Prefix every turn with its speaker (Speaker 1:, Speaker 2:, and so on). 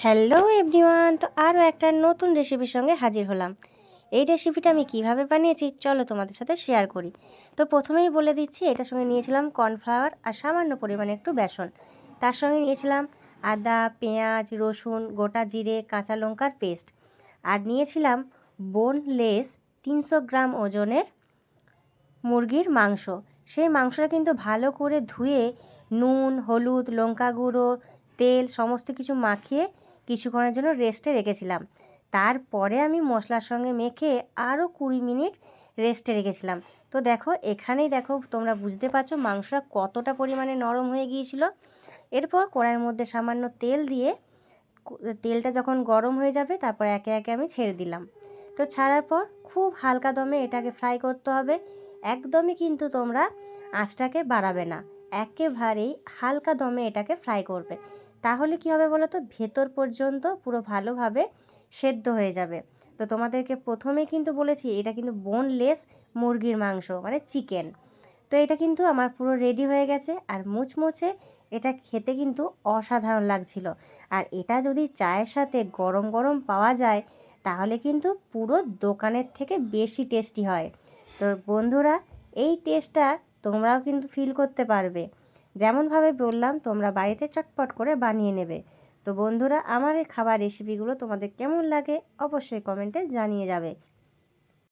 Speaker 1: Hello everyone, তো আরও একটা নতুন রেসিপির সঙ্গে হাজির হলাম। এই রেসিপিটা আমি কিভাবে বানিয়েছি চলো তোমাদের সাথে শেয়ার করি। তো প্রথমেই বলে দিচ্ছি, এটার সঙ্গে নিয়েছিলাম কর্নফ্লাওয়ার আর সামান্য পরিমাণে একটু বেসন। তার সঙ্গে নিয়েছিলাম আদা, পেঁয়াজ, রসুন, গোটা জিরে, কাঁচা লঙ্কার পেস্ট। আর নিয়েছিলাম বোনলেস 300 গ্রাম ওজনের মুরগির মাংস। সেই মাংসটা কিন্তু ভালো করে ধুয়ে নুন, হলুদ, লঙ্কা গুঁড়ো, তেল সমস্ত কিছু মাখিয়ে কিছুক্ষণের জন্য রেস্টে রেখেছিলাম। তারপরে আমি মশলার সঙ্গে মেখে আরও 20 মিনিট রেস্টে রেখেছিলাম। তো দেখো, এখানেই দেখো তোমরা বুঝতে পারছো মাংসটা কতটা পরিমাণে নরম হয়ে গিয়েছিল। এরপর কড়াইয়ের মধ্যে সামান্য তেল দিয়ে তেলটা যখন গরম হয়ে যাবে তারপর একে একে আমি ছেড়ে দিলাম। তো ছাড়ার পর খুব হালকা দমে এটাকে ফ্রাই করতে হবে। একদমই কিন্তু তোমরা আঁচটাকে বাড়াবে না, একেবারেই হালকা দমে এটাকে ফ্রাই করবে। তাহলে কি হবে বলো তো, ভেতর পর্যন্ত পুরো ভালোভাবে সেদ্ধ হয়ে যাবে। তো তোমাদেরকে প্রথমে কিন্তু বলেছি এটা কিন্তু বোনলেস মুরগির মাংস মানে চিকেন। তো এটা কিন্তু আমার পুরো রেডি হয়ে গেছে আর মুচমুচে, এটা খেতে কিন্তু অসাধারণ লাগছিল। আর এটা যদি চায়ের সাথে গরম গরম পাওয়া যায় তাহলে কিন্তু পুরো দোকানের থেকে বেশি টেস্টি হয়। তো বন্ধুরা, এই টেস্টটা তোমরাও কিন্তু ফিল করতে পারবে। যেমনভাবে বললাম তোমরা বাড়িতে চটপট করে বানিয়ে নেবে। তো বন্ধুরা, আমার এই খাবার রেসিপিগুলো তোমাদের কেমন লাগে অবশ্যই কমেন্টে জানিয়ে যাবে।